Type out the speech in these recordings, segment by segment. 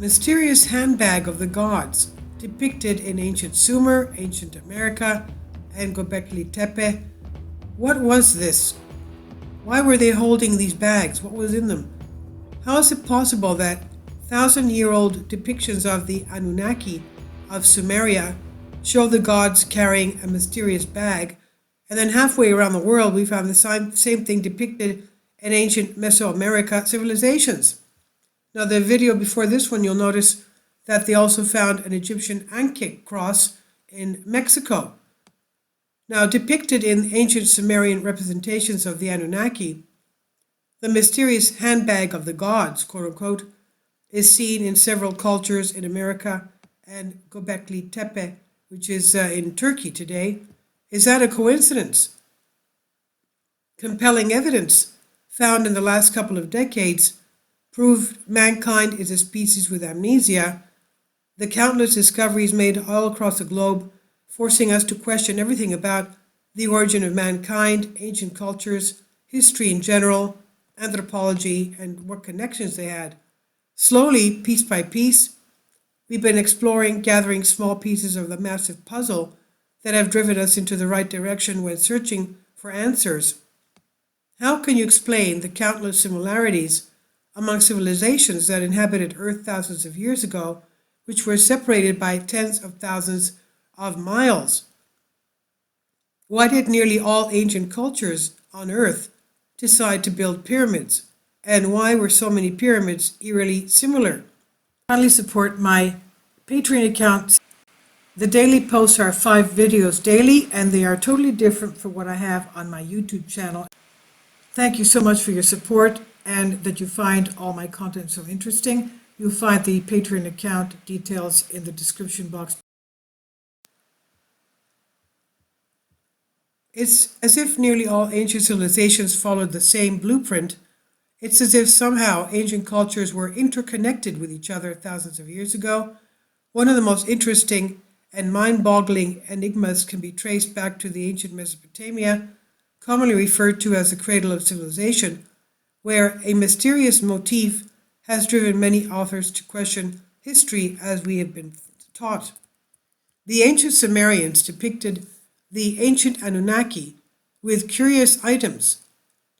Mysterious handbag of the gods, depicted in ancient Sumer, ancient America, and Gobekli Tepe. What was this? Why were they holding these bags? What was in them? How is it possible that thousand-year-old depictions of the Anunnaki of Sumeria show the gods carrying a mysterious bag, and then halfway around the world we found the same thing depicted in ancient Mesoamerica civilizations? Now, the video before this one, you'll notice that they also found an Egyptian Ankh cross in Mexico. Now, depicted in ancient Sumerian representations of the Anunnaki, the mysterious handbag of the gods, quote unquote, is seen in several cultures in America and Gobekli Tepe, which is in Turkey today. Is that a coincidence? Compelling evidence found in the last couple of decades proved mankind is a species with amnesia. The countless discoveries made all across the globe, forcing us to question everything about the origin of mankind, ancient cultures, history in general, anthropology, and what connections they had. Slowly, piece by piece, we've been exploring, gathering small pieces of the massive puzzle that have driven us into the right direction when searching for answers. How can you explain the countless similarities among civilizations that inhabited Earth thousands of years ago, which were separated by tens of thousands of miles? Why did nearly all ancient cultures on Earth decide to build pyramids? And why were so many pyramids eerily similar? Kindly support my Patreon account. The daily posts are 5 videos daily, and they are totally different from what I have on my YouTube channel. Thank you so much for your support and that you find all my content so interesting. You'll find the Patreon account details in the description box. It's as if nearly all ancient civilizations followed the same blueprint. It's as if somehow ancient cultures were interconnected with each other thousands of years ago. One of the most interesting and mind-boggling enigmas can be traced back to the ancient Mesopotamia, commonly referred to as the Cradle of Civilization, where a mysterious motif has driven many authors to question history as we have been taught. The ancient Sumerians depicted the ancient Anunnaki with curious items.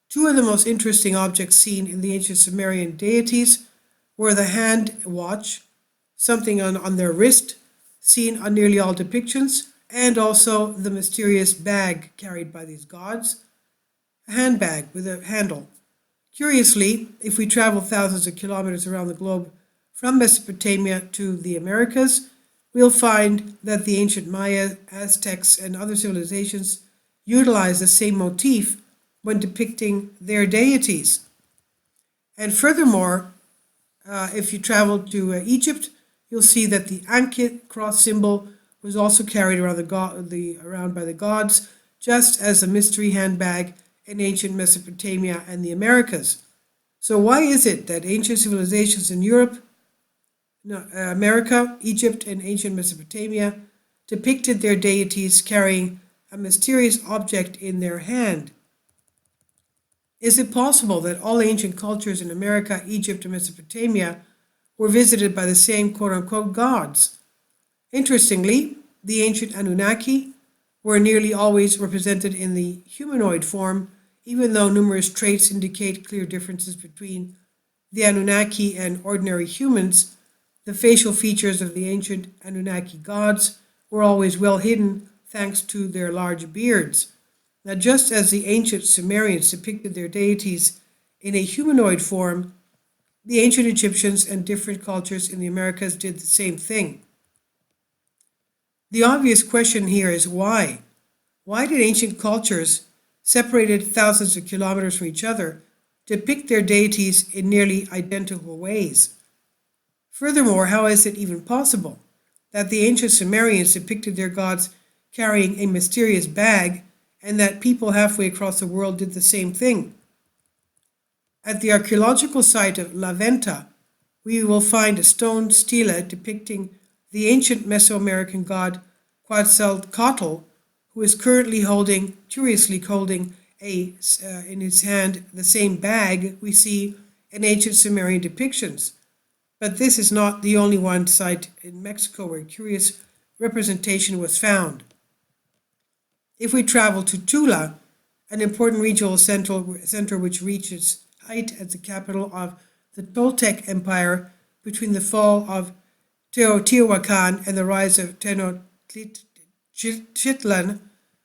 Two of the most interesting objects seen in the ancient Sumerian deities were the hand watch, something on their wrist, seen on nearly all depictions, and also the mysterious bag carried by these gods, a handbag with a handle. Curiously, if we travel thousands of kilometers around the globe from Mesopotamia to the Americas, we'll find that the ancient Maya, Aztecs, and other civilizations utilized the same motif when depicting their deities. And furthermore, if you travel to Egypt, you'll see that the Ankh cross symbol was also carried around by the gods, just as the mystery handbag in ancient Mesopotamia and the Americas. So why is it that ancient civilizations in Europe, America, Egypt, and ancient Mesopotamia depicted their deities carrying a mysterious object in their hand? Is it possible that all ancient cultures in America, Egypt, and Mesopotamia were visited by the same quote-unquote gods? Interestingly, the ancient Anunnaki were nearly always represented in the humanoid form, even though numerous traits indicate clear differences between the Anunnaki and ordinary humans. The facial features of the ancient Anunnaki gods were always well hidden thanks to their large beards. Now, just as the ancient Sumerians depicted their deities in a humanoid form, the ancient Egyptians and different cultures in the Americas did the same thing. The obvious question here is why? Why did ancient cultures, separated thousands of kilometers from each other, depict their deities in nearly identical ways? Furthermore, how is it even possible that the ancient Sumerians depicted their gods carrying a mysterious bag and that people halfway across the world did the same thing? At the archaeological site of La Venta, we will find a stone stela depicting the ancient Mesoamerican god Quetzalcoatl, who is currently curiously holding in his hand the same bag we see in ancient Sumerian depictions. But this is not the only one site in Mexico where curious representation was found. If we travel to Tula, an important regional center which reaches height as the capital of the Toltec Empire between the fall of Teotihuacan and the rise of Tenochtitlan,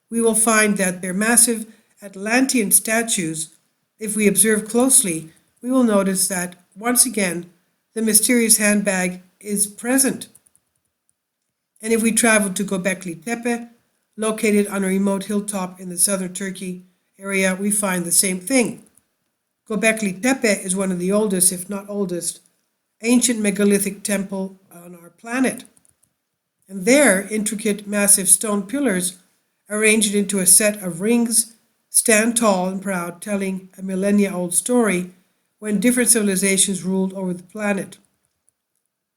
we will find that their massive Atlantean statues, if we observe closely, we will notice that, once again, the mysterious handbag is present. And if we travel to Gobekli Tepe, located on a remote hilltop in the southern Turkey area, we find the same thing. Gobekli Tepe is one of the oldest, if not oldest, ancient megalithic temple on our planet. And there, intricate massive stone pillars arranged into a set of rings stand tall and proud, telling a millennia-old story when different civilizations ruled over the planet.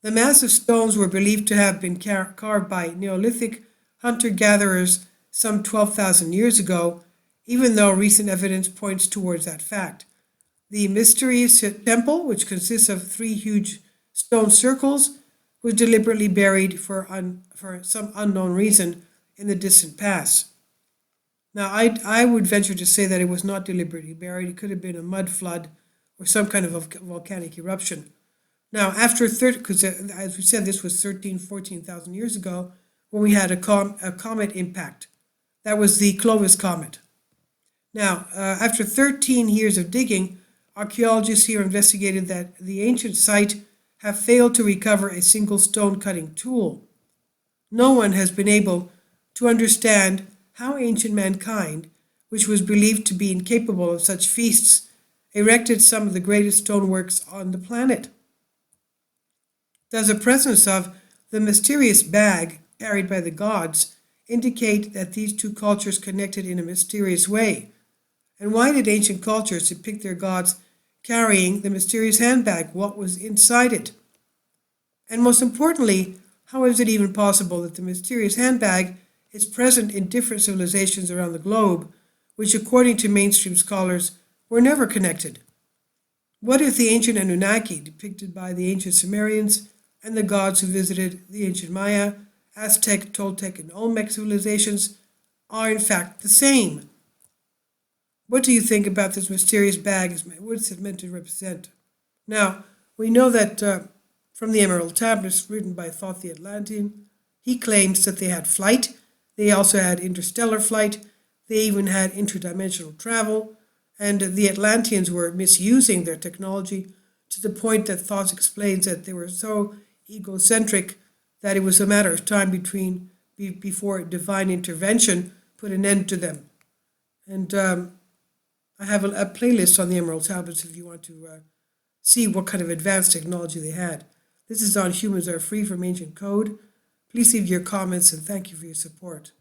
The massive stones were believed to have been carved by Neolithic hunter-gatherers some 12,000 years ago, even though recent evidence points towards that fact. The mysterious temple, which consists of 3 huge stone circles, was deliberately buried for some unknown reason in the distant past. Now, I would venture to say that it was not deliberately buried. It could have been a mud flood or some kind of a volcanic eruption. Now, because as we said, this was 14,000 years ago when we had a comet impact. That was the Clovis comet. Now, after 13 years of digging, archaeologists here investigated that the ancient site have failed to recover a single stone-cutting tool. No one has been able to understand how ancient mankind, which was believed to be incapable of such feats, erected some of the greatest stoneworks on the planet. Does the presence of the mysterious bag carried by the gods indicate that these two cultures connected in a mysterious way? And why did ancient cultures depict their gods carrying the mysterious handbag? What was inside it? And most importantly, how is it even possible that the mysterious handbag is present in different civilizations around the globe, which according to mainstream scholars were never connected? What if the ancient Anunnaki, depicted by the ancient Sumerians, and the gods who visited the ancient Maya, Aztec, Toltec, and Olmec civilizations are in fact the same? What do you think about this mysterious bag? What's it meant to represent? Now, we know that from the Emerald Tablets written by Thoth the Atlantean, he claims that they had flight. They also had interstellar flight. They even had interdimensional travel. And the Atlanteans were misusing their technology to the point that Thoth explains that they were so egocentric that it was a matter of time before divine intervention put an end to them. And I have a playlist on the Emerald Tablets if you want to see what kind of advanced technology they had. This is on Humans Are Free from Ancient Code. Please leave your comments and thank you for your support.